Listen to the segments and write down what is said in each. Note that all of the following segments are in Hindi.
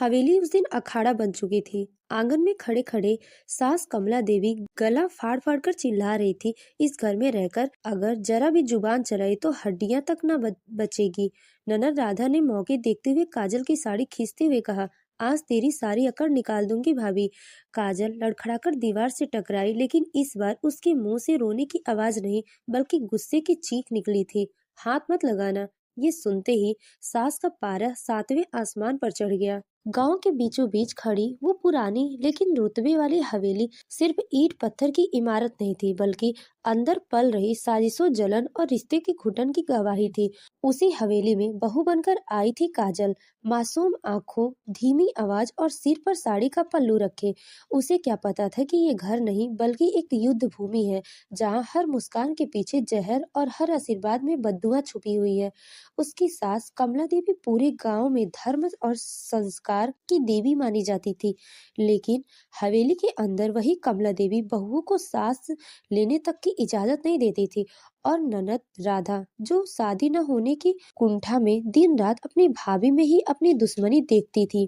हवेली उस दिन अखाड़ा बन चुकी थी। आंगन में खड़े खड़े सास कमला देवी गला फाड़ फाड़ कर चिल्ला रही थी, इस घर में रहकर अगर जरा भी जुबान चलाई तो हड्डियां तक न बचेगी। ननद राधा ने मौके देखते हुए काजल की साड़ी खींचते हुए कहा, आज तेरी सारी अकड़ निकाल दूंगी भाभी। काजल लड़खड़ाकर दीवार से टकराई, लेकिन इस बार उसके मुंह से रोने की आवाज नहीं बल्कि गुस्से की चीख निकली थी। हाथ मत लगाना। ये सुनते ही सास का पारा सातवें आसमान पर चढ़ गया। गांव के बीचों बीच खड़ी वो पुरानी लेकिन रुतबे वाली हवेली सिर्फ ईंट पत्थर की इमारत नहीं थी, बल्कि अंदर पल रही साजिशों, जलन और रिश्ते की घुटन की गवाही थी। उसी हवेली में बहू बनकर आई थी काजल, मासूम आंखों, धीमी आवाज और सिर पर साड़ी का पल्लू रखे। उसे क्या पता था कि ये घर नहीं बल्कि एक युद्ध भूमि है, जहाँ हर मुस्कान के पीछे जहर और हर आशीर्वाद में बद्दुआ छुपी हुई है। उसकी सास कमला देवी पूरे गांव में धर्म और संस्कार की देवी मानी जाती थी, लेकिन हवेली के अंदर वही कमला देवी बहुओं को सांस लेने तक की इजाजत नहीं देती थी। और ननद राधा, जो शादी न होने की कुंठा में दिन रात अपनी भाभी में ही अपनी दुश्मनी देखती थी।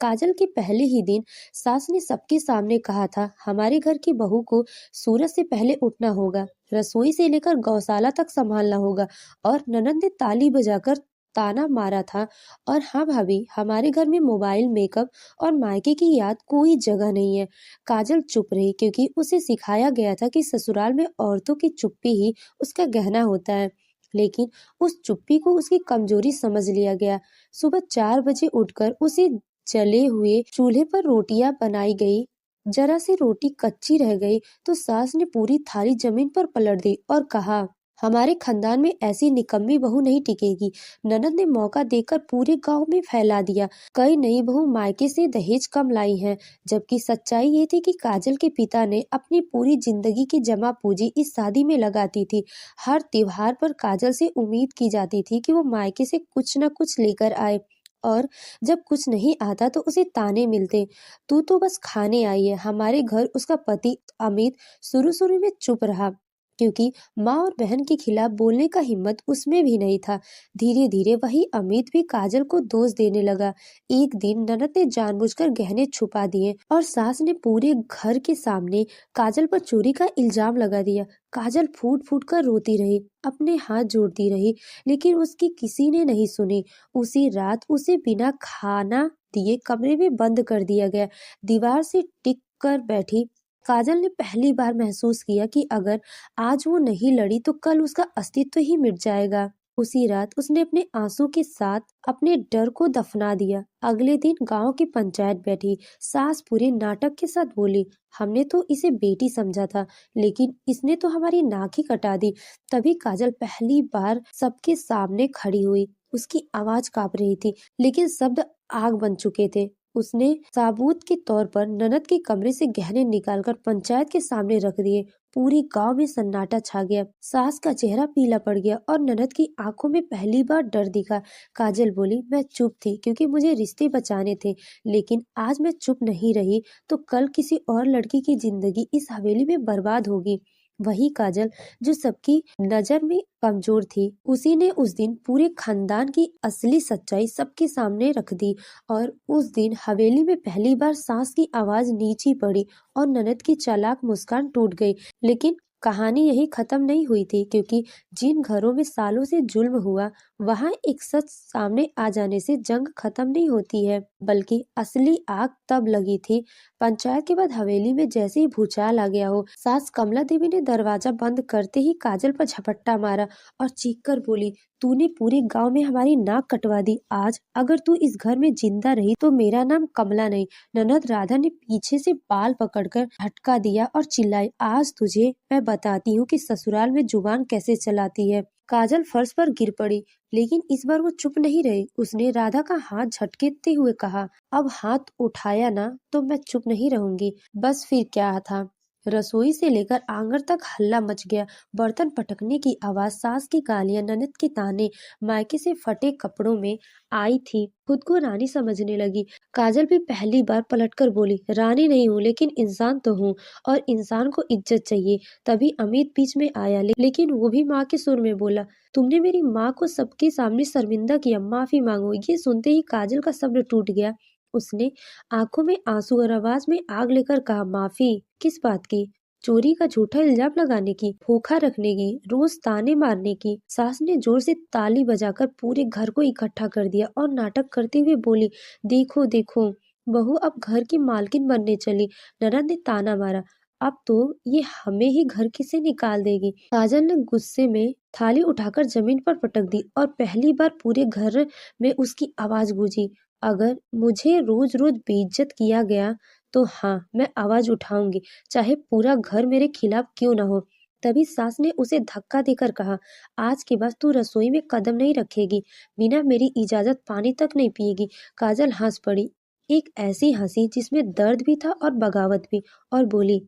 काजल के पहले ही दिन सास ने सबके सामने कहा था, हमारे घर की बहू को सूरज से पहले उठना होगा, रसोई से लेकर गौशाला तक संभालना होगा। और ननद ने ताली बजाकर ताना मारा था, और हाँ भाभी, हमारे घर में मोबाइल, मेकअप और मायके की याद कोई जगह नहीं है। काजल चुप रही, क्योंकि उसे सिखाया गया था कि ससुराल में औरतों की चुप्पी ही उसका गहना होता है। लेकिन उस चुप्पी को उसकी कमजोरी समझ लिया गया। सुबह 4 बजे उठकर उसे जले हुए चूल्हे पर रोटियां बनाई गई। जरा सी रोटी कच्ची रह गई तो सास ने पूरी थाली जमीन पर पलट दी और कहा, हमारे खानदान में ऐसी निकम्मी बहू नहीं टिकेगी। ननद ने मौका देकर पूरे गांव में फैला दिया, कई नई बहू मायके से दहेज कम लाई हैं, जबकि सच्चाई ये थी कि काजल के पिता ने अपनी पूरी जिंदगी की जमा पूंजी इस शादी में लगाती थी। हर त्योहार पर काजल से उम्मीद की जाती थी कि वो मायके से कुछ न कुछ लेकर आए, और जब कुछ नहीं आता तो उसे ताने मिलते, तू तो बस खाने आई है। हमारे घर उसका पति अमित शुरू शुरू में चुप रहा, क्योंकि माँ और बहन के खिलाफ बोलने का हिम्मत उसमें भी नहीं था। धीरे धीरे वही अमित भी काजल को दोष देने लगा। एक दिन ननद ने जानबूझकर गहने छुपा दिए और सास ने पूरे घर के सामने काजल पर चोरी का इल्जाम लगा दिया। काजल फूट फूट कर रोती रही, अपने हाथ जोड़ती रही, लेकिन उसकी किसी ने नहीं सुनी। उसी रात उसे बिना खाना दिए कमरे में बंद कर दिया गया। दीवार से टिक कर बैठी काजल ने पहली बार महसूस किया कि अगर आज वो नहीं लड़ी तो कल उसका अस्तित्व ही मिट जाएगा। उसी रात उसने अपने आंसू के साथ अपने डर को दफना दिया। अगले दिन गांव की पंचायत बैठी। सास पूरे नाटक के साथ बोली, हमने तो इसे बेटी समझा था, लेकिन इसने तो हमारी नाक ही कटा दी। तभी काजल पहली बार सबके सामने खड़ी हुई। उसकी आवाज कांप रही थी, लेकिन शब्द आग बन चुके थे। उसने साबूत के तौर पर ननद के कमरे से गहने निकालकर पंचायत के सामने रख दिए। पूरे गांव में सन्नाटा छा गया। सास का चेहरा पीला पड़ गया और ननद की आंखों में पहली बार डर दिखा। काजल बोली, मैं चुप थी क्योंकि मुझे रिश्ते बचाने थे, लेकिन आज मैं चुप नहीं रही तो कल किसी और लड़की की जिंदगी इस हवेली में बर्बाद होगी। वही काजल जो सबकी नजर में कमजोर थी, उसी ने उस दिन पूरे खानदान की असली सच्चाई सबके सामने रख दी। और उस दिन हवेली में पहली बार सास की आवाज नीची पड़ी और ननद की चालाक मुस्कान टूट गई। लेकिन कहानी यही खत्म नहीं हुई थी, क्योंकि जिन घरों में सालों से जुल्म हुआ, वहां एक सच सामने आ जाने से जंग खत्म नहीं होती है, बल्कि असली आग तब लगी थी। पंचायत के बाद हवेली में जैसे ही भूचाल आ गया हो, सास कमला देवी ने दरवाजा बंद करते ही काजल पर झपट्टा मारा और चीख कर बोली, तूने पूरे गांव में हमारी नाक कटवा दी। आज अगर तू इस घर में जिंदा रही तो मेरा नाम कमला नहीं। ननद राधा ने पीछे से बाल पकड़कर झटका दिया और चिल्लाई, आज तुझे मैं बताती हूँ कि ससुराल में जुबान कैसे चलाती है। काजल फर्श पर गिर पड़ी, लेकिन इस बार वो चुप नहीं रही। उसने राधा का हाथ झटकेते हुए कहा, अब हाथ उठाया ना तो मैं चुप नहीं रहूंगी। बस फिर क्या था, रसोई से लेकर आंगन तक हल्ला मच गया। बर्तन पटकने की आवाज, सास की गालियां, ननद के ताने। मायके से फटे कपड़ों में आई थी, खुद को रानी समझने लगी। काजल भी पहली बार पलटकर बोली, रानी नहीं हूँ लेकिन इंसान तो हूँ, और इंसान को इज्जत चाहिए। तभी अमित बीच में आया, लेकिन वो भी माँ के सुर में बोला, तुमने मेरी माँ को सबके सामने शर्मिंदा किया, माफी मांगो। ये सुनते ही काजल का सब्र टूट गया। उसने आंखों में आंसू और आवाज में आग लेकर कहा, माफी किस बात की? चोरी का झूठा इल्जाम लगाने की, धोखा रखने की, रोज ताने मारने की। सास ने जोर से ताली बजाकर पूरे घर को इकट्ठा कर दिया और नाटक करते हुए बोली, देखो देखो, बहू अब घर की मालकिन बनने चली। ननद ने ताना मारा, अब तो ये हमें ही घर की से निकाल देगी। काजल ने गुस्से में थाली उठाकर जमीन पर पटक दी और पहली बार पूरे घर में उसकी आवाज गूंजी, अगर मुझे रोज रोज बेइज्जत किया गया तो हाँ, मैं आवाज उठाऊंगी, चाहे पूरा घर मेरे खिलाफ क्यों ना हो। तभी सास ने उसे धक्का देकर कहा, आज के बाद तू रसोई में कदम नहीं रखेगी, बिना मेरी इजाजत पानी तक नहीं पिएगी। काजल हंस पड़ी, एक ऐसी हंसी जिसमें दर्द भी था और बगावत भी, और बोली,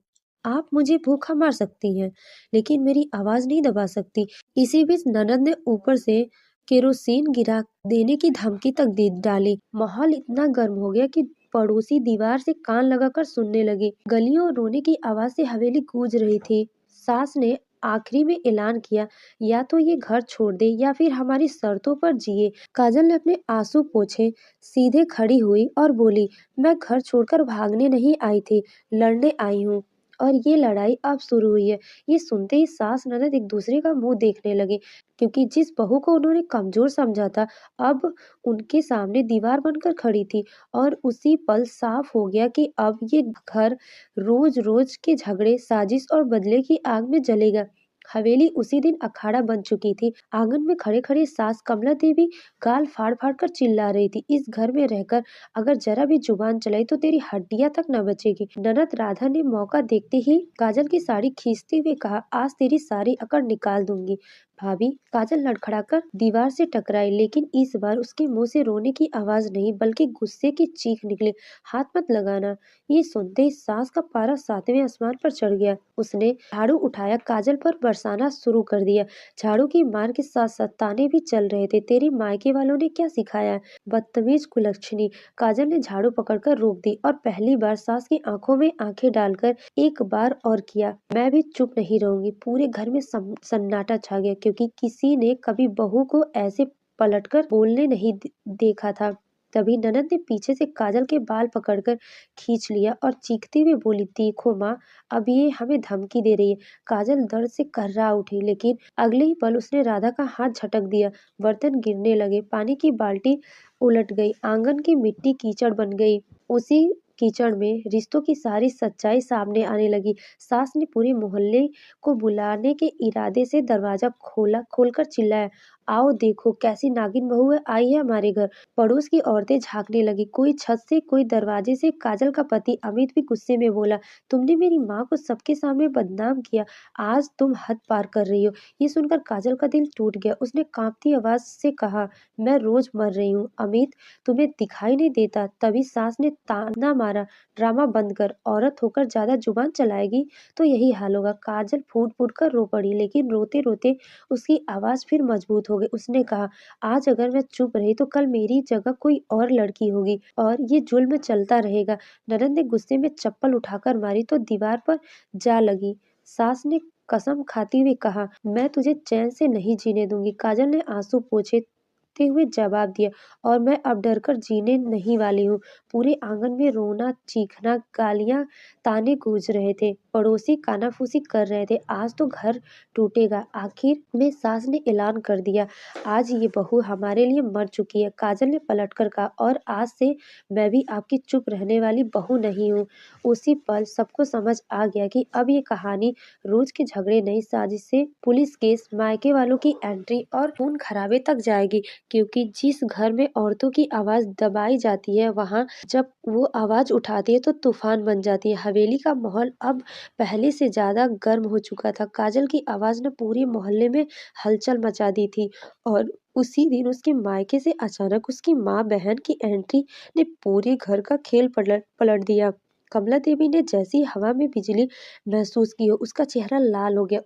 आप मुझे भूखा मार सकती हैं, लेकिन मेरी आवाज नहीं दबा सकती। इसी बीच ननद ने ऊपर से केरोसिन गिरा देने की धमकी तक दे डाली। माहौल इतना गर्म हो गया कि पड़ोसी दीवार से कान लगाकर सुनने लगे। गलियों और रोने की आवाज से हवेली गूंज रही थी। सास ने आखिरी में ऐलान किया, या तो ये घर छोड़ दे या फिर हमारी शर्तों पर जिए। काजल ने अपने आंसू पोंछे, सीधे खड़ी हुई और बोली, मैं घर छोड़कर भागने नहीं आई थी, लड़ने आई हूँ, और ये लड़ाई अब शुरू हुई है। ये सुनते ही सास ननद एक दूसरे का मुंह देखने लगे, क्योंकि जिस बहू को उन्होंने कमजोर समझा था, अब उनके सामने दीवार बनकर खड़ी थी। और उसी पल साफ हो गया कि अब ये घर रोज रोज के झगड़े, साजिश और बदले की आग में जलेगा। हवेली उसी दिन अखाड़ा बन चुकी थी। आंगन में खड़े खड़े सास कमला देवी गाल फाड़ फाड़ कर चिल्ला रही थी, इस घर में रहकर अगर जरा भी जुबान चलाई तो तेरी हड्डियां तक न बचेगी। ननद राधा ने मौका देखते ही काजल की साड़ी खींचते हुए कहा, आज तेरी सारी अकड़ निकाल दूंगी। भाभी, काजल लड़खड़ाकर दीवार से टकराई, लेकिन इस बार उसके मुंह से रोने की आवाज नहीं बल्कि गुस्से की चीख निकली, हाथ मत लगाना। ये सुनते ही सास का पारा सातवें आसमान पर चढ़ गया। उसने झाड़ू उठाया, काजल पर बरसाना शुरू कर दिया। झाड़ू की मार के साथ साथ ताने भी चल रहे थे, तेरी मायके वालों ने क्या सिखाया है, बदतमीज कुलक्षणी। काजल ने झाड़ू पकड़कर रोक दी और पहली बार सास की आंखों में आंखें डालकर एक बार और किया, मैं भी चुप नहीं रहूंगी। पूरे घर में सन्नाटा छा गया, क्योंकि किसी ने कभी बहू को ऐसे पलटकर बोलने नहीं देखा था। तभी ननद ने पीछे से काजल के बाल पकड़कर खींच लिया और चीखते हुए बोली, देखो माँ, अब ये हमें धमकी दे रही है। काजल दर्द से कर्रा उठी, लेकिन अगले ही पल उसने राधा का हाथ झटक दिया। बर्तन गिरने लगे, पानी की बाल्टी उलट गई, आंगन की मिट्टी कीचड़ बन गई। उसी कीचड़ में रिश्तों की सारी सच्चाई सामने आने लगी। सास ने पूरे मोहल्ले को बुलाने के इरादे से दरवाजा खोलकर चिल्लाया, आओ देखो कैसी नागिन बहू आई है हमारे घर। पड़ोस की औरतें झांकने लगी, कोई छत से, कोई दरवाजे से। काजल का पति अमित भी गुस्से में बोला, तुमने मेरी माँ को सबके सामने बदनाम किया, आज तुम हद पार कर रही हो। ये सुनकर काजल का दिल टूट गया। उसने कांपती आवाज से कहा, मैं रोज मर रही हूँ अमित, तुम्हें दिखाई नहीं देता। तभी सास ने ताना मारा, ड्रामा बंद कर, औरत होकर ज्यादा जुबान चलाएगी तो यही हाल होगा। काजल फूट फूट कर रो पड़ी, लेकिन रोते रोते उसकी आवाज फिर मजबूत हो गई। उसने कहा, आज अगर मैं चुप रही तो कल मेरी जगह कोई और लड़की होगी और ये जुल्म चलता रहेगा। ननद ने गुस्से में चप्पल उठाकर मारी तो दीवार पर जा लगी। सास ने कसम खाती हुए कहा, मैं तुझे चैन से नहीं जीने दूंगी। काजल ने आंसू पोंछते हुए जवाब दिया, और मैं अब डरकर जीने नहीं वाली हूँ। पूरे आंगन में रोना, चीखना, गालियां, ताने गूंज रहे थे। पड़ोसी कानाफूसी कर रहे थे, आज तो घर टूटेगा। आखिर में सास ने ऐलान कर दिया, आज ये बहू हमारे लिए मर चुकी है। काजल ने पलटकर कहा, और आज से मैं भी आपकी चुप रहने वाली बहू नहीं हूँ। उसी पल सबको समझ आ गया कि अब ये कहानी रोज के झगड़े नहीं, साजिश से पुलिस केस, मायके वालों की एंट्री और खून खराबे तक जाएगी। क्योंकि जिस घर में औरतों की आवाज दबाई जाती है, वहां जब वो आवाज उठाती है तो तूफान बन जाती है। हवेली का माहौल अब पहले से ज्यादा गर्म हो चुका था। काजल की आवाज ने पूरे मोहल्ले में हलचल मचा दी थी, और उसी दिन उसके मायके से अचानक उसकी माँ बहन की एंट्री ने पूरे घर का खेल पलट पलट दिया। कमला देवी ने जैसी हवा में बिजली महसूस की हो, उसका चेहरा लाल हो गया।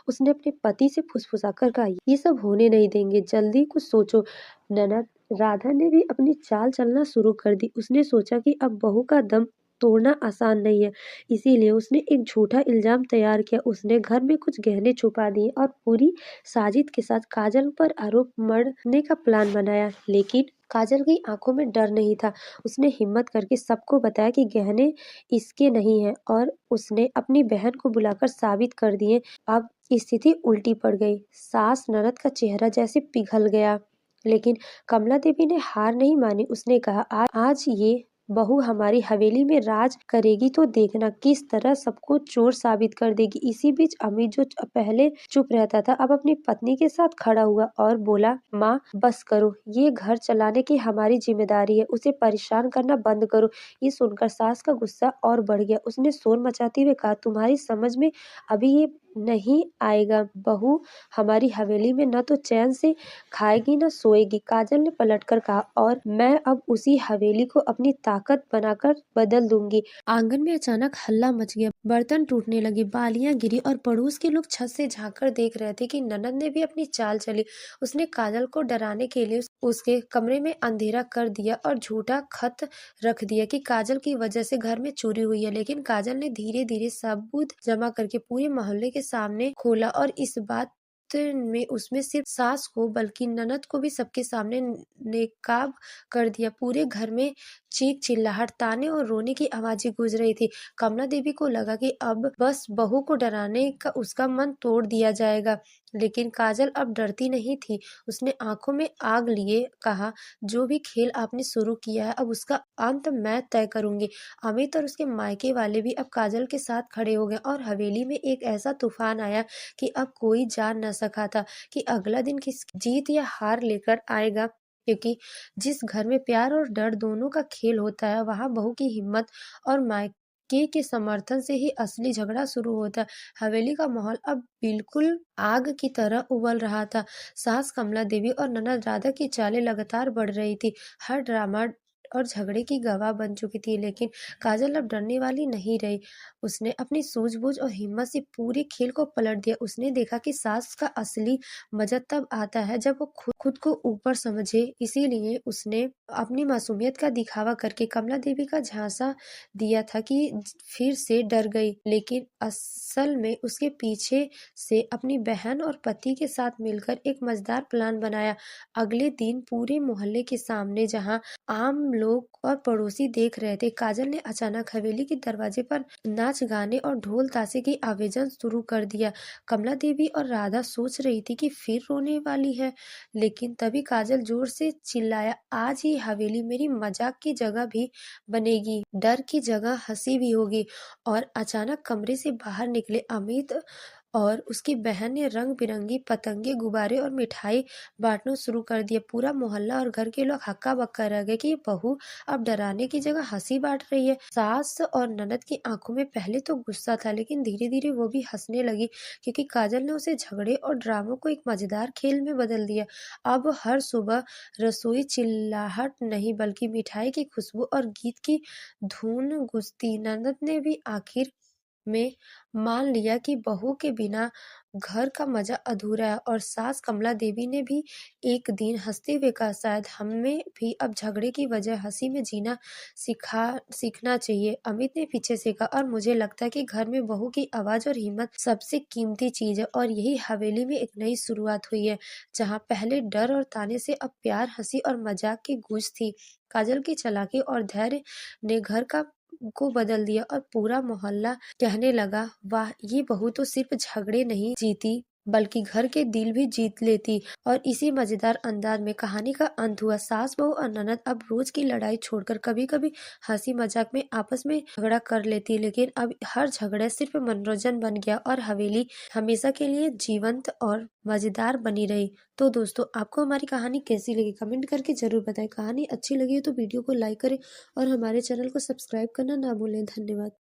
उसने अपने पति से फुसफुसाकर कहा, ये सब होने नहीं देंगे, जल्दी कुछ सोचो। ननद राधा ने भी अपनी चाल चलना शुरू कर दी। उसने सोचा कि अब बहू का दम तोड़ना आसान नहीं है, इसीलिए उसने एक झूठा इल्जाम तैयार किया। उसने घर में कुछ गहने छुपा दिए और पूरी साजिद के साथ काजल पर आरोप मढ़ने का प्लान बनाया। लेकिन काजल की आंखों में डर नहीं था। उसने हिम्मत करके सबको बताया कि गहने इसके नहीं हैं और उसने अपनी बहन को बुलाकर साबित कर दिए। अब स्थिति उल्टी पड़ गई। सास ननद का चेहरा जैसे पिघल गया। लेकिन कमला देवी ने हार नहीं मानी। उसने कहा, आज ये बहू हमारी हवेली में राज करेगी तो देखना किस तरह सबको चोर साबित कर देगी। इसी बीच अमित जो पहले चुप रहता था अब अपनी पत्नी के साथ खड़ा हुआ और बोला, माँ बस करो, ये घर चलाने की हमारी जिम्मेदारी है, उसे परेशान करना बंद करो। ये सुनकर सास का गुस्सा और बढ़ गया। उसने शोर मचाते हुए कहा, तुम्हारी समझ में अभी ये नहीं आएगा। बहू हमारी हवेली में न तो चैन से खाएगी न सोएगी। काजल ने पलटकर कहा, और मैं अब उसी हवेली को अपनी ताकत बनाकर बदल दूंगी। आंगन में अचानक हल्ला मच गया। बर्तन टूटने लगे, बालियां गिरी और पड़ोस के लोग छत से झांककर देख रहे थे कि ननद ने भी अपनी चाल चली। उसने काजल को डराने के लिए उसके कमरे में अंधेरा कर दिया और झूठा खत रख दिया कि काजल की वजह से घर में चोरी हुई है। लेकिन काजल ने धीरे धीरे सबूत जमा करके पूरे मोहल्ले के सामने खोला और इस बात में उसमें सिर्फ सास को बल्कि ननद को भी सबके सामने नेकाब कर दिया। पूरे घर में चीख चिल्लाहट, ताने और रोने की आवाजें गूंज रही थी। कमला देवी को लगा कि अब बस बहू को डराने का उसका मन तोड़ दिया जाएगा। लेकिन काजल अब डरती नहीं थी। उसने आंखों में आग लिए कहा, जो भी खेल आपने शुरू किया है अब उसका अंत मैं तय करूंगी। अमित और उसके मायके वाले भी अब काजल के साथ खड़े हो गए और हवेली में एक ऐसा तूफान आया कि अब कोई जान न सका था कि अगला दिन किस जीत या हार लेकर आएगा। क्योंकि जिस घर में प्यार और डर दोनों का खेल होता है वहां बहू की हिम्मत और मायके के समर्थन से ही असली झगड़ा शुरू होता है। हवेली का माहौल अब बिल्कुल आग की तरह उबल रहा था। सास कमला देवी और ननद राधा की चालें लगातार बढ़ रही थी। हर ड्रामा और झगड़े की गवाह बन चुकी थी। लेकिन काजल अब डरने वाली नहीं रही। उसने अपनी सूझबूझ और हिम्मत से पूरे खेल को पलट दिया। उसने देखा कि सास का असली मजा तब आता है जब वो खुद को ऊपर समझे। इसीलिए उसने अपनी मासूमियत का दिखावा करके कमला देवी का झांसा दिया था कि फिर से डर गई। लेकिन असल में उसके पीछे से अपनी बहन और पति के साथ मिलकर एक मजेदार प्लान बनाया। अगले दिन पूरे मोहल्ले के सामने, जहां आम लोग और पड़ोसी देख रहे थे, काजल ने अचानक हवेली के दरवाजे पर नाच गाने और ढोल ताशे की आवेदन शुरू कर दिया। कमला देवी और राधा सोच रही थी कि फिर रोने वाली है। लेकिन तभी काजल जोर से चिल्लाया, आज ये हवेली मेरी मजाक की जगह भी बनेगी, डर की जगह हंसी भी होगी। और अचानक कमरे से बाहर निकले अमित और उसकी बहन ने रंग बिरंगी पतंगे, गुब्बारे और मिठाई बांटना शुरू कर दिया। पूरा मोहल्ला और घर के लोग हक्का बक्का रह गए कि ये बहू अब डराने की जगह हंसी बांट रही है। सास और ननद की आंखों में पहले तो गुस्सा था, लेकिन धीरे धीरे वो भी हंसने लगी क्योंकि काजल ने उसे झगड़े और ड्रामों को एक मजेदार खेल में बदल दिया। अब हर सुबह रसोई चिल्लाहट नहीं बल्कि मिठाई की खुशबू और गीत की धुन गूंजती। ननद ने भी आखिर में मान लिया कि बहू के बिना घर का मजा अधूरा है और सास कमला देवी ने भी एक दिन हंसते हुए कहा, शायद हमें भी अब झगड़े की वजह हंसी में जीना सीखना चाहिए। अमित ने पीछे से कहा, और मुझे लगता है कि घर में बहू की आवाज और हिम्मत सबसे कीमती चीज है। और यही हवेली में एक नई शुरुआत हुई है, जहाँ पहले डर और ताने से अब प्यार, हंसी और मजाक की गूंज थी। काजल की चालाकी और धैर्य ने घर को बदल दिया और पूरा मोहल्ला कहने लगा, वाह, ये बहू तो सिर्फ झगड़े नहीं जीती बल्कि घर के दिल भी जीत लेती। और इसी मजेदार अंदाज में कहानी का अंत हुआ। सास बहू और ननद अब रोज की लड़ाई छोड़कर कभी कभी हंसी मजाक में आपस में झगड़ा कर लेती, लेकिन अब हर झगड़ा सिर्फ मनोरंजन बन गया और हवेली हमेशा के लिए जीवंत और मजेदार बनी रही। तो दोस्तों, आपको हमारी कहानी कैसी लगी कमेंट करके जरूर बताएं। कहानी अच्छी लगी तो वीडियो को लाइक करें और हमारे चैनल को सब्सक्राइब करना ना भूलें। धन्यवाद।